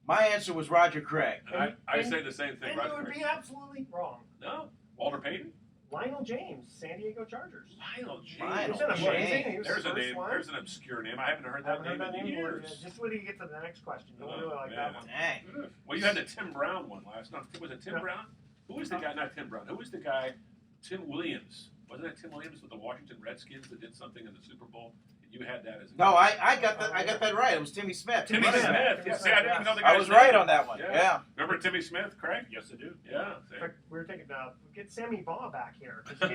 My answer was Roger Craig. And I say the same thing. And you would be absolutely wrong. No, Walter Payton. Lionel James, San Diego Chargers. Lionel James. Lionel Isn't that amazing? He was There's the a first name. one. There's an obscure name. I haven't heard that name in years. Just wait till you get to the next question. You'll Oh, really like man. that one. Dang. Well, you had the Tim Brown one last night. Was it Tim No. Brown? Who was the guy? Not Tim Brown. Who was the guy? Tim Williams. Wasn't that Tim Williams with the Washington Redskins that did something in the Super Bowl? You had that as a No, I got that right. It was Timmy Smith. Timmy Timmy Smith. Smith. Yeah, see, I didn't even know the guy's I was name. right on that one. Yeah. Yeah. Remember Timmy Smith, Craig? Yes, I do. Yeah. In fact, we were thinking about get Sammy Baugh back here. 'Cause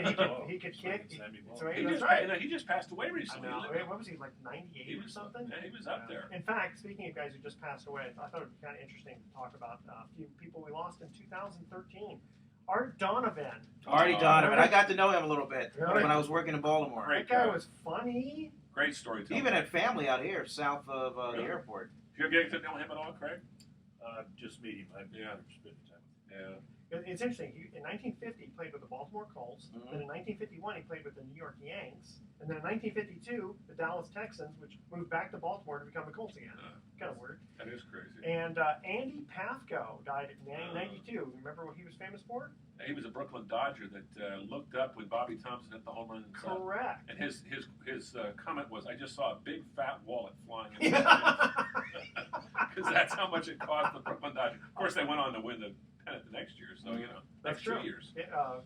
he could kick. Sammy Baugh. So He that's just, right. he just passed away I recently. know. didn't he? What was he, like 98 or something? Yeah, he was up there. In fact, speaking of guys who just passed away, I thought it would be kind of interesting to talk about a few people we lost in 2013. Art Donovan. Artie Donovan. I got to know him a little bit Really? when I was working in Baltimore. Great That guy guy. was funny. Great storyteller. He even had family out here south of the Really? airport. Did you get to know him at all, Craig? Just meet him. I've Yeah. never spent time with him. Yeah. It's interesting. In 1950, he played with the Baltimore Colts. Mhm. Then in 1951, he played with the New York Yanks. And then in 1952, the Dallas Texans, which moved back to Baltimore to become the Colts again. Kind of weird. That is crazy. And Andy Pafko died in 1992. Remember what he was famous for? He was a Brooklyn Dodger that looked up when Bobby Thompson hit the home run. Correct. And his comment was, "I just saw a big fat wallet flying in the because that's how much it cost the Brooklyn Dodgers. Of course, they went on to win the pennant the next year, so That's next true. 2 years.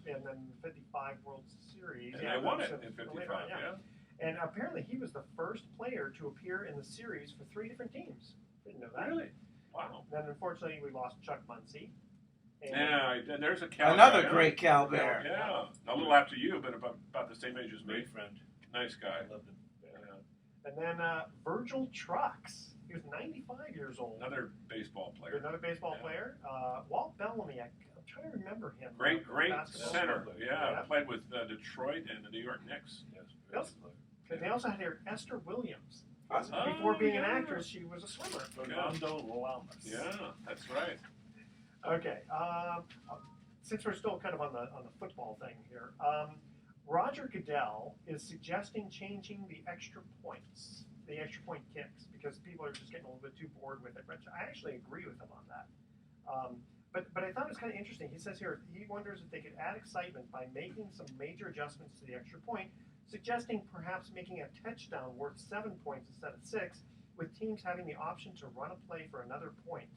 And then 55 World Series. And they won it so in '55. later on, Yeah. And apparently, he was the first player to appear in the series for 3 different teams. Didn't know that. Really? Wow. Then, unfortunately, we lost Chuck Muncie. And Yeah, and there's a Cal Another guy, great Cal Bear. Yeah, a little after you, but about the same age as me. Great friend. Nice guy. I loved him. And then Virgil Trucks. He was 95 years old. Another baseball player. Another baseball Yeah. player. Walt Bellamy. I'm trying to remember him. Great Basketball. center. Yeah. Yeah, played with Detroit and the New York Knicks. Yes. Yep. And they also had here Esther Williams. Oh, Before being an yeah. actress, she was a swimmer. Fernando Lamas. Yeah, that's right. Okay. Since we're still kind of on the football thing here, Roger Goodell is suggesting changing the extra points, the extra point kicks, because people are just getting a little bit too bored with it. But I actually agree with him on that. But I thought it was kind of interesting. He says here he wonders if they could add excitement by making some major adjustments to the extra point, suggesting perhaps making a touchdown worth 7 points instead of 6, with teams having the option to run a play for another point.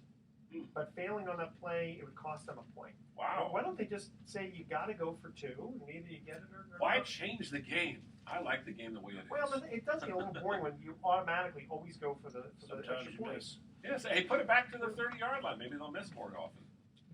But failing on that play, it would cost them a point. Wow. Why don't they just say you got to go for 2, and either you get it or Why not? change the game? I like the game the way it is. Well, but it does get a little boring when you automatically always go for the Sometimes extra you point. miss. Yeah, say, hey, put it back to the 30-yard line. Maybe they'll miss more often.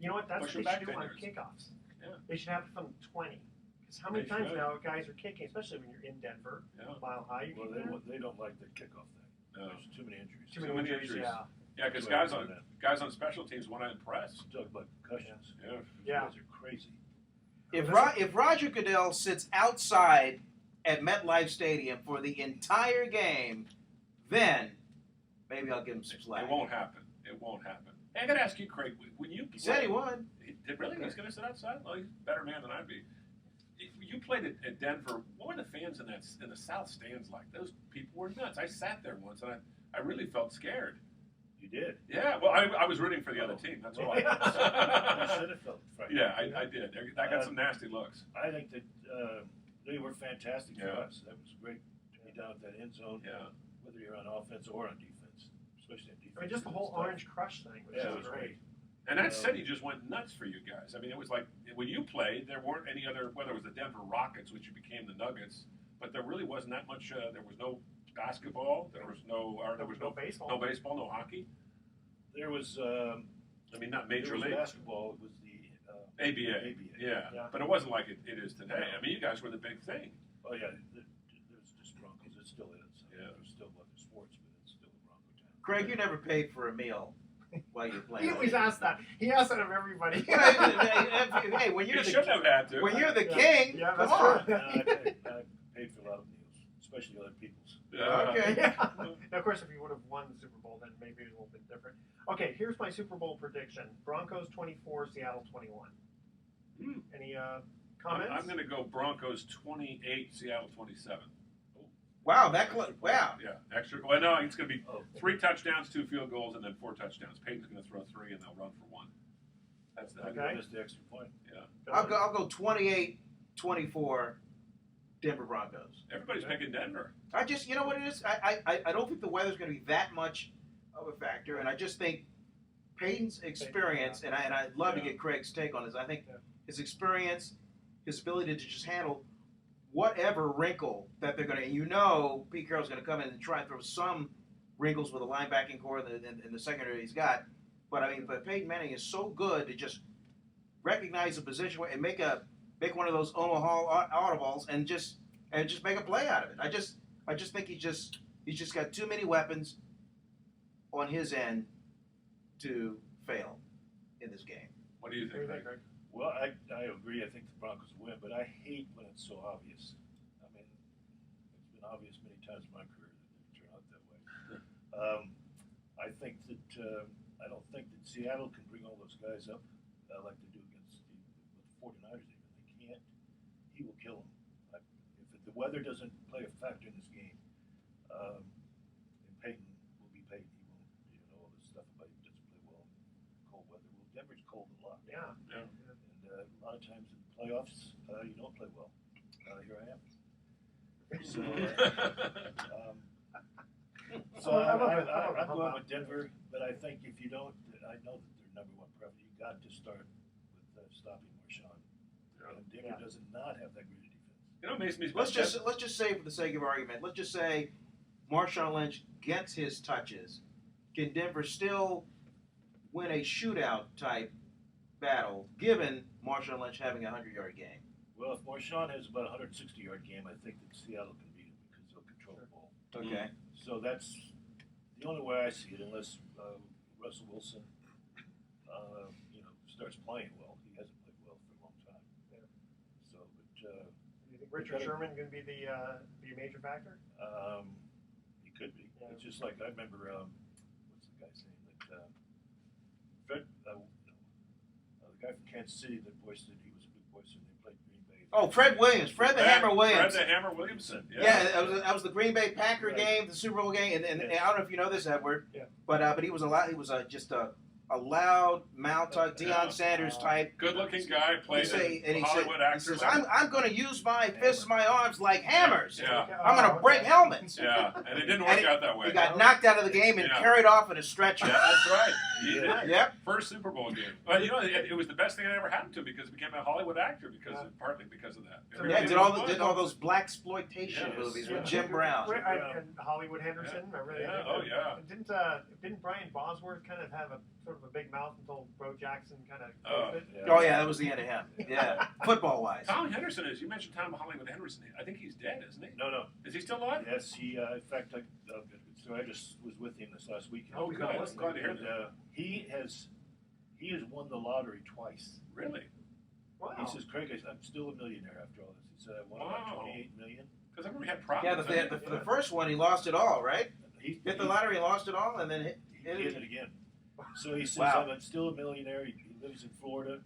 You know what? That's Push what them they should do back on 10 kickoffs. Yeah. They should have it from 20. Because how many They times should. now guys are kicking, especially when you're in Denver, Yeah. Mile High, you Well, kick there? they don't like the kickoff thing. No. There's too many injuries. Too many injuries, yeah. Yeah, because Well, guys on special teams want to impress. Talk about concussions. Yeah. You Yeah. guys are crazy. If Roger Goodell sits outside at MetLife Stadium for the entire game, then maybe I'll give him some slack. It won't happen. It won't happen. Hey, I got to ask you, Craig, when you He said he would. Really? He's going to sit outside? Well, he's a better man than I'd be. you played at Denver. What were the fans in the South stands like? Those people were nuts. I sat there once, and I really felt scared. You did? Yeah, well, I was rooting for the other team. That's why. You should have felt frightened. Yeah, I did. I got some nasty looks. I think that they were fantastic for Yeah. us. That was great to be down at that end zone, Yeah. whether you're on offense or on defense, especially on defense. I mean, just the whole Orange Crush thing was Yeah, so it was great. great. And that city just went nuts for you guys. I mean, it was like when you played, there weren't any other. Whether it was the Denver Rockets, which became the Nuggets, but there really wasn't that much. There was no basketball. There was no baseball. no baseball, no hockey. There was, I mean, not major there was league. basketball. It was the ABA. Yeah. Yeah. But it wasn't like it is today. No. I mean, you guys were the big thing. Oh yeah, there's just Broncos. It still is. Yeah. There's still other sports, but it's still the Bronco town. Craig, you never paid for a meal while you're playing. He always asks that. He asks that of everybody. Hey, when You you're shouldn't have had to. when you're the Yeah. king, Yeah, come that's on. true. I paid for a lot of meals, especially other people's. Yeah. Okay. Yeah. Now, of course, if you would have won the Super Bowl, then maybe it was a little bit different. Okay, here's my Super Bowl prediction: Broncos 24, Seattle 21. Hmm. Any comments? I'm going to go Broncos 28, Seattle 27. Wow, that close. Wow. Yeah, extra. Well, no, it's going to be Oh, 3 touchdowns, 2 field goals, and then 4 touchdowns. Peyton's going to throw 3, and they'll run for 1. That's the Okay. Missed the extra point. I'll go 28-24 Denver Broncos. Everybody's picking Denver. I just, you know what it is? I don't think the weather's going to be that much of a factor, and I just think Peyton's experience, and I'd love to Yeah. get Craig's take on this. I think Yeah. his experience, his ability to just handle whatever wrinkle that they're going to, Pete Carroll's going to come in and try and throw some wrinkles with the linebacking core and the secondary he's got. But I mean, Peyton Manning is so good to just recognize the position and make one of those Omaha audibles and just make a play out of it. I just think he's just got too many weapons on his end to fail in this game. What do you What do you think, think, Craig? Greg? Well, I agree. I think the Broncos win, but I hate when it's so obvious. I mean, it's been obvious many times in my career that it didn't turn out that way. I think that I don't think that Seattle can bring all those guys up like they do against the 49ers. Even they can't. He will kill them. If the weather doesn't play a factor in this game, and Peyton will be Peyton. He won't, all this stuff about he doesn't play well in cold weather. Well, Denver's cold a lot. Yeah. Yeah. And a lot of times in playoffs, you don't play well. Here I am. So, I'm going with Denver, but I think if you don't, I know that they're number one preference. You got to start with stopping Marshawn. And Denver does not have that great a defense. You know what makes me Let's just say, for the sake of argument, let's just say Marshawn Lynch gets his touches. Can Denver still win a shootout type battle, given Marshawn Lynch having a 100-yard game? Well, if Marshawn has about a 160-yard game, I think that Seattle can beat him because they'll control the ball. Okay. So that's the only way I see it, unless Russell Wilson, starts playing well. He hasn't played well for a long time. Yeah. So, but Do you think Richard Sherman going to be be a major factor? he could be. Yeah. It's just like I remember. What's the guy's name? That Fred, the guy from Kansas City that voiced it. He was a big voice when they played Green Bay. Oh, Fred Williams, Fred the Hammer Williams. Fred the Hammer Williamson. Yeah, that was the Green Bay Packer Right. game, the Super Bowl game, and Yeah. I don't know if you know this, Edward, Yeah. but he was just a loud mouth type, Deion Yeah. Sanders type. Good-looking guy, played He Hollywood actor. says, I'm going to use my fists, my arms like hammers. Yeah. I'm going to break helmets. Yeah, and it didn't work out that way. He got knocked out of the game and Yeah. carried off in a stretcher. Yeah, that's right. He Yeah. did. Yep. First Super Bowl game. Well, it was the best thing that ever happened to him because he became a Hollywood actor partly because of that. So Yeah, Everybody did all those black exploitation Yes. movies Yeah. with Jim Brown. And Hollywood Henderson. Remember they Yeah. did Oh, that? yeah. Didn't Brian Bosworth kind of have a sort of a big mouth until Bo Jackson kind of Oh. closed it? Oh yeah, that was the end of him. Yeah, football wise. Tom Henderson is. You mentioned Tom Hollywood Henderson. I think he's dead, isn't he? No. Is he still alive? Yes, he. In fact, I just was with him this last weekend. Oh, good. good. Glad to hear And, that. he has won the lottery twice. Really? Wow. He says, Craig, I'm still a millionaire after all this. He said, I won about Wow. $28 million. Because I remember he had Yeah, problems. the first one he lost it all, right? He Hit the lottery, and lost it all, and then hit hit it again. So he says, Wow. I'm still a millionaire. He lives in Florida.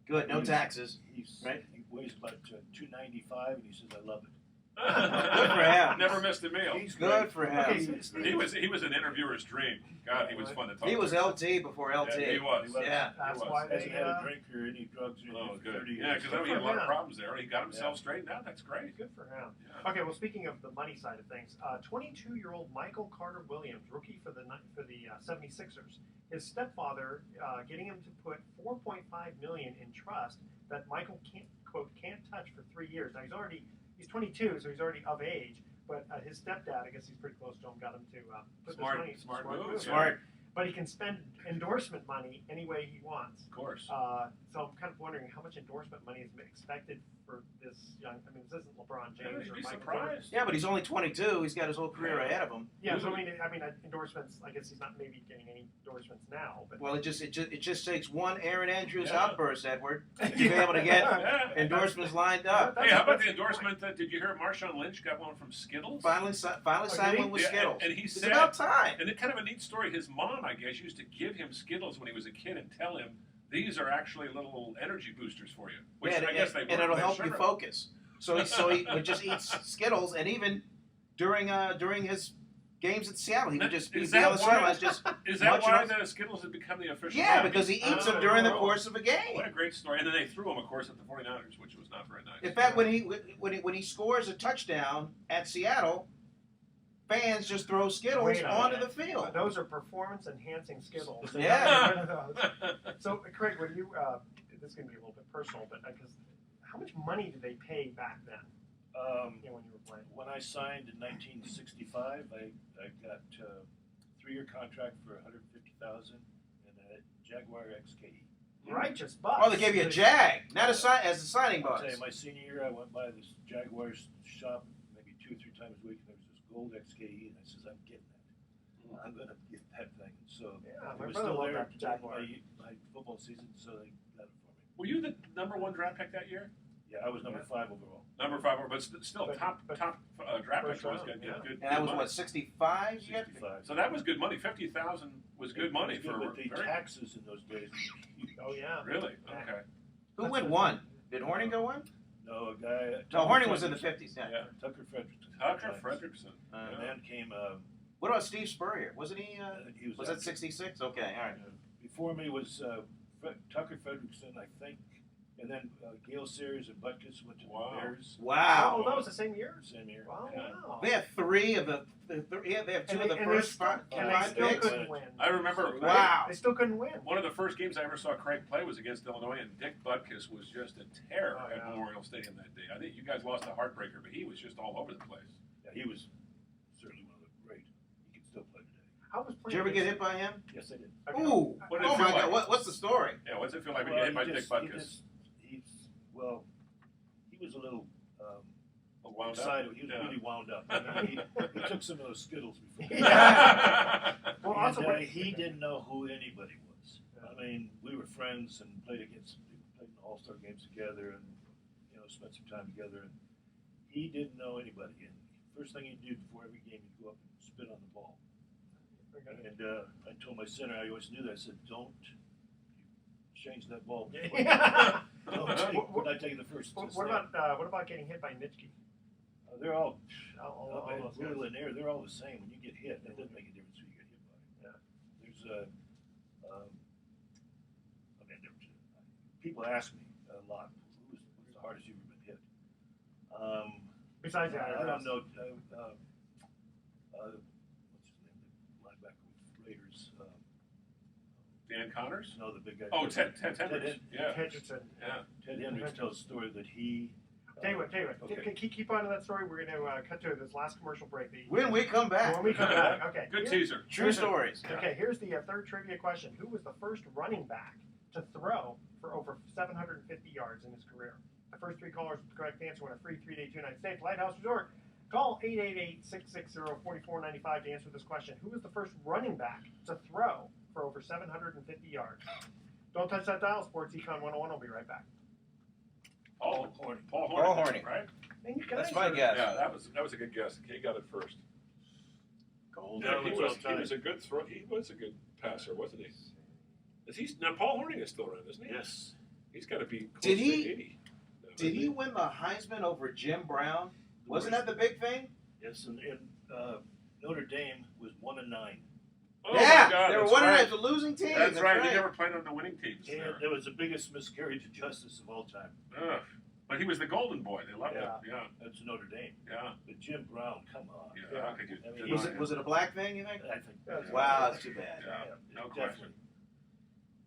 Good, no taxes. He's Right. weighs about 295, and he says, "I love it." Good for him. Never missed a meal. He's Good great. for him. Okay, He was an interviewer's dream. God, he was fun to talk to. He was LT before LT. Yeah, he was. Yeah. That's was. why Hasn't they. had a drink or any drugs or anything Oh, for good. 30 years. Yeah, because I know he had a lot of Yeah. problems there. He got himself straightened out. That's great. Good for him. Yeah. Okay, well, speaking of the money side of things, 22-year-old Michael Carter Williams, rookie for the 76ers, his stepfather getting him to put $4.5 million in trust that Michael can't touch for 3 years. Now he's 22, so he's already of age. But his stepdad, I guess he's pretty close to him, got him to put this money. Smart move. Smart. But he can spend endorsement money any way he wants. Of course. So I'm kind of wondering how much endorsement money is expected for this young. I mean, this isn't LeBron James You'd or be Michael surprised. Jordan. Yeah, but he's only 22. He's got his whole career ahead of him. Yeah, so I mean, endorsements. I guess he's not maybe getting any endorsements now. But Well, it just takes one Aaron Andrews Yeah. outburst, Edward, to be able to get Yeah. endorsements lined up. Hey, how about that's the a good endorsement that, did you hear Marshawn Lynch got one from Skittles? Finally signed one with Yeah, Skittles. and he It's said, about time. and it's kind of a neat story. His mom, I guess, used to give him Skittles when he was a kid and tell him, these are actually little energy boosters for you. Which Yeah, I guess they and were. it'll They help sure you are. focus. So he would just eat Skittles, and even during his games at Seattle, he would just be Is on that the why- sidelines just Is that munching why on- the Skittles have become the official? yeah, drug? because he eats them during the course of a What game. a great story. And then they threw him, of course, at the 49ers, which was not very nice. In fact, when he scores a touchdown at Seattle, fans just throw Skittles Wait a onto minute. the field. But those are performance-enhancing Skittles. So Yeah. get rid of those. So, Craig, when you this is going to be a little bit personal, but because how much money did they pay back then? When you were playing. When I signed in 1965, I got a 3-year contract for $150,000 and a Jaguar XKE. Righteous bucks. Oh, they gave you a Jag, not as a signing I'll tell bonus. you, my senior year, I went by this Jaguar shop maybe 2 or 3 times a week, and there was this gold XKE, and I says, I'm getting that. I'm going to get that thing. So Yeah, it my was brother still loved there that Jaguar. my football season, so they got it for me. Were you the number 1 draft pick that year? Yeah, I was number 5 overall. Number 5, but still But- top draft pick. first So it was round, good, yeah. good. And that was money. what, 65? You got 65. So that was good money. 50,000 was good money for But the very, taxes in those days were huge. Oh yeah. really. Okay. Who went one? Did Horning go one? No, a guy. No, Horning was in the 50s. Yeah. Yeah. Tucker Frederickson. Tucker Frederickson. And then came. What about Steve Spurrier? Wasn't he? He Was that 66? Okay, all right. Before me was Tucker Frederickson, I think, and then Gale Sears and Butkus went to Wow. the Bears. Wow. Oh, that was the same year. Same year. Wow. Yeah. Wow. They have 3 of the. They have 2 of the first five and they still picks. couldn't win. I remember. Wow. They still couldn't win. One of the first games I ever saw Craig play was against Illinois, and Dick Butkus was just a terror Oh, at yeah. Memorial Stadium that day. I think you guys lost a heartbreaker, but he was just all over the place. Yeah, he was certainly one of the great. He can still play today. I was Did playing. you ever get hit by him? Yes, I did. Okay. Ooh. What did it Oh feel my like? God. What's the story? Yeah, what's it feel like when you get hit by Dick Butkus? Well, he was a little Wound up? excited. He was Yeah. really wound up. I mean, he took some of those Skittles before. Yeah. Well, And, also, he didn't know who anybody was. I mean, we were friends and played in all-star games together, and spent some time together. And he didn't know anybody. And first thing he'd do before every game, he'd go up and spit on the ball. And I told my center, I always knew that. I said, "Don't change that ball. Yeah. Don't I take the first." What about getting hit by Nitschke? They're all All those guys. little in there. They're all the same. When you get hit, it doesn't make a difference who you get hit by. Yeah. There's people ask me a lot, who's the hardest you've ever been hit? Besides the I IRS. don't know. What's his name? The linebacker with Raiders. Dan Connors? No, the big guy. Oh, Ted Hendricks. Yeah. Hedgerton. Yeah. Ted Hendricks tells a story that he. Tell you what. Okay. Keep on to that story. We're going to cut to this last commercial break. When we come back. When we come back. Okay. Good Here- teaser. True stories. Okay, here's the third trivia question. Who was the first running back to throw for over 750 yards in his career? The first 3 callers with the correct answer win a free 3-day tour United States Lighthouse Resort. Call 888-660-4495 to answer this question. Who was the first running back to throw for over 750 yards? Don't touch that dial. Sports Econ 101. I'll be right back. Paul Paul Horning. Horning. Right? And you guys That's my are- guess. Yeah, that was a good guess. He got it first. Gold. Yeah, he was a good throw. He was a good passer, wasn't he? Now Paul Horning is still around, isn't he? Yes. He's got to be close Did to he- 80. Did he win the Heisman over Jim Brown? Wasn't that the big thing? Yes, and Notre Dame was 1-9. Oh yeah, my God, they were that's one right. of the losing team. That's right. He never played on the winning teams. And it was the biggest miscarriage of justice of all time. Ugh. But he was the golden boy. They loved him. Yeah. That's Notre Dame. Yeah. But Jim Brown, come on. Yeah. How could you I mean, deny Was it a black thing, you think? I think. Wow, that's too bad. Yeah. No definitely. question.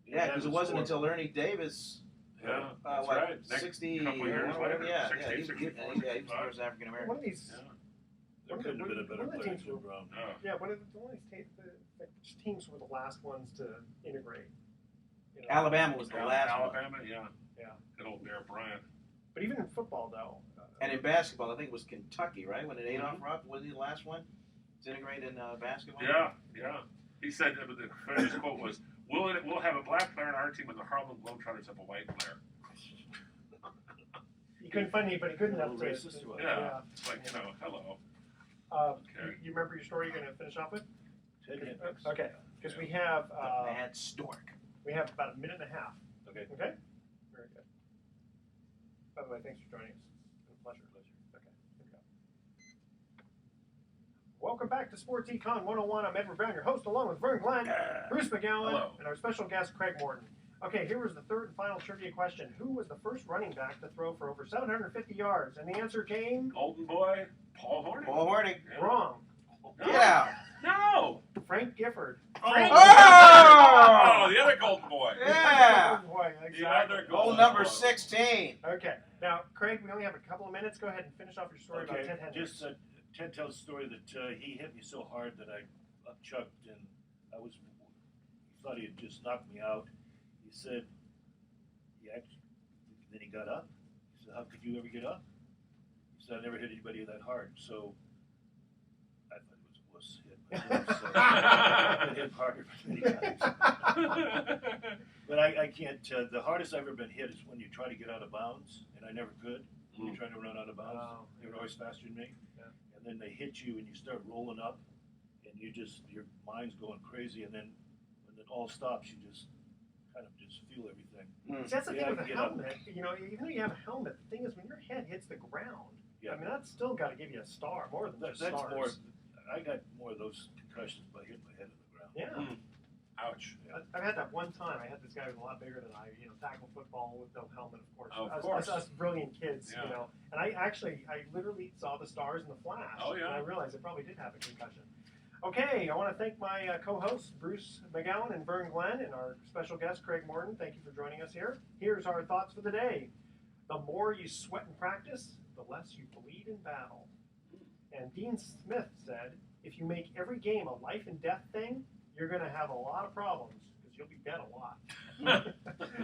Yeah, because it wasn't until Ernie Davis, Yeah. That's what, right. Next 60, couple years whatever, later. yeah, 60, he was 64, the first African American. One of these, There couldn't have been a better one of the player teams than Jim Brown. Oh. yeah, one of these teams were the last ones to integrate. You know. Alabama was the last one. Alabama, yeah. Yeah. Good old Bear Bryant. But even in football, though. And in basketball, I think it was Kentucky, right? When it Adolph Rupp was he the last one to integrate in basketball? Yeah, yeah. He said that the famous quote was, we'll have a black player on our team when the Harlem Globetrotters have a white player. You couldn't find anybody good enough to. Racist or what? Yeah. It's like, hello. Okay. You remember your story you're going to finish off with? Ted Hendricks. Okay, because we have The Mad Stork. we have about a minute and a half. Okay. Okay? Very good. By the way, thanks for joining us. It's been a pleasure. Okay, here we go. Welcome back to Sports Econ 101. I'm Edward Brown, your host, along with Vern Glenn, Bruce McGowan, Hello. and our special guest, Craig Morton. Okay, here was the third and final trivia question. Who was the first running back to throw for over 750 yards? And the answer came Golden boy, Paul Hornung. Paul Hornung. Yeah. wrong. No. Get out. No. Frank Gifford. Oh, the other golden boy. Yeah. Boy, The exactly. other Goal golden number boy. 16. Okay, now, Craig, we only have a couple of minutes. Go ahead and finish off your story about Okay, Ted Hendricks. just Ted tells a story that he hit me so hard that I upchucked and he thought he had just knocked me out. He said, then he got up. He said, how could you ever get up? He said, I never hit anybody that hard. So I thought it was a wuss hit myself. So I hit harder many times. But I can't, the hardest I've ever been hit is when you try to get out of bounds, and I never could. When you're trying to run out of bounds, they were always faster than me. Yeah. And then they hit you and you start rolling up and your mind's going crazy, and then when it all stops, you just kind of just feel everything. See, that's the Yeah, thing with I a can get up. helmet. You know, even though you have a helmet, the thing is when your head hits the ground, Yeah. I mean, that's still got to give you a star, more than just That's stars. more, I got more of those concussions by hitting my head on the ground. Yeah. Ouch. I've had that one time. I had this guy who was a lot bigger than I, tackle football with no helmet, of course. Of Us- course. Us brilliant kids, Yeah. And I literally saw the stars in the flash. Oh, yeah. And I realized I probably did have a concussion. Okay, I want to thank my co-hosts, Bruce McGowan and Vern Glenn, and our special guest, Craig Morton. Thank you for joining us here. Here's our thoughts for the day. The more you sweat in practice, the less you bleed in battle. And Dean Smith said, if you make every game a life and death thing, you're going to have a lot of problems because you'll be dead a lot.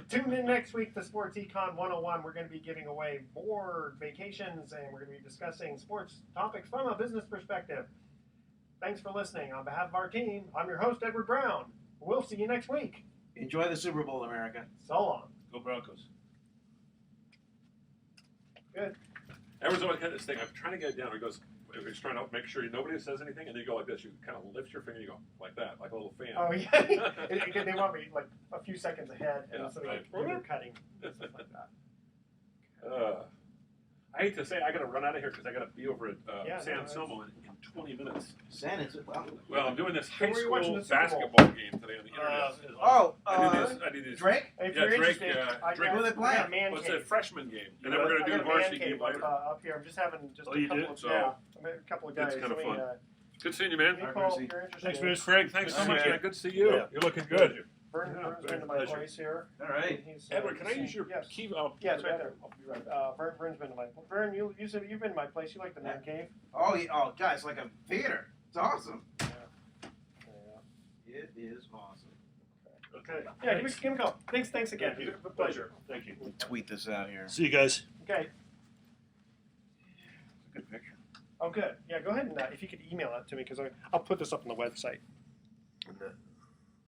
Tune in next week to Sports Econ 101. We're going to be giving away more vacations, and we're going to be discussing sports topics from a business perspective. Thanks for listening. On behalf of our team, I'm your host, Edward Brown. We'll see you next week. Enjoy the Super Bowl, America. So long. Go Broncos. Good. Edward's always had this thing. I'm trying to get it down. He goes, he's trying to make sure nobody says anything, and then you go like this. You kind of lift your finger, and you go like that, like a little fan. Oh, yeah. They want me like a few seconds ahead, and Yeah, so right. they're cutting. Stuff like that. I hate to say I got to run out of here because I got to be over at Yeah, San no, Anselmo in 20 minutes. San Antonio. Wow. Well, I'm doing this So high were you watching school the Super Bowl? basketball game today on the internet. I did this. Drake? If Yeah, you're Drake, interested, I Drake. got, Who they playing? I got a man Well, it's a cave. freshman game, and then Yeah. we're going I to do got the a man varsity cave game later. up here. I'm just having just Oh, a you couple did? of So, a couple of guys. it's kinda So we, fun. Good seeing you, man. Nicole, Brucey. if you're interested. Thanks, Bruce. Craig, thanks so Good much, seeing man. you. Good to see you. Yeah. You're looking good. Vern's been to my pleasure. place here. All right. He's, Edward, can I use your yes. key? Oh, Yeah, it's right there. Vern's been to my place. Vern, you said you've been to my place. You like the man cave? Oh, yeah. Oh, God, it's like a theater. It's awesome. Yeah. It is awesome. Okay. Yeah, give him a call. Thanks again. Thank you. It's a pleasure. Thank you. Tweet this out here. See you guys. Okay. Good picture. Oh, good. Yeah, go ahead and if you could email that to me because I'll put this up on the website.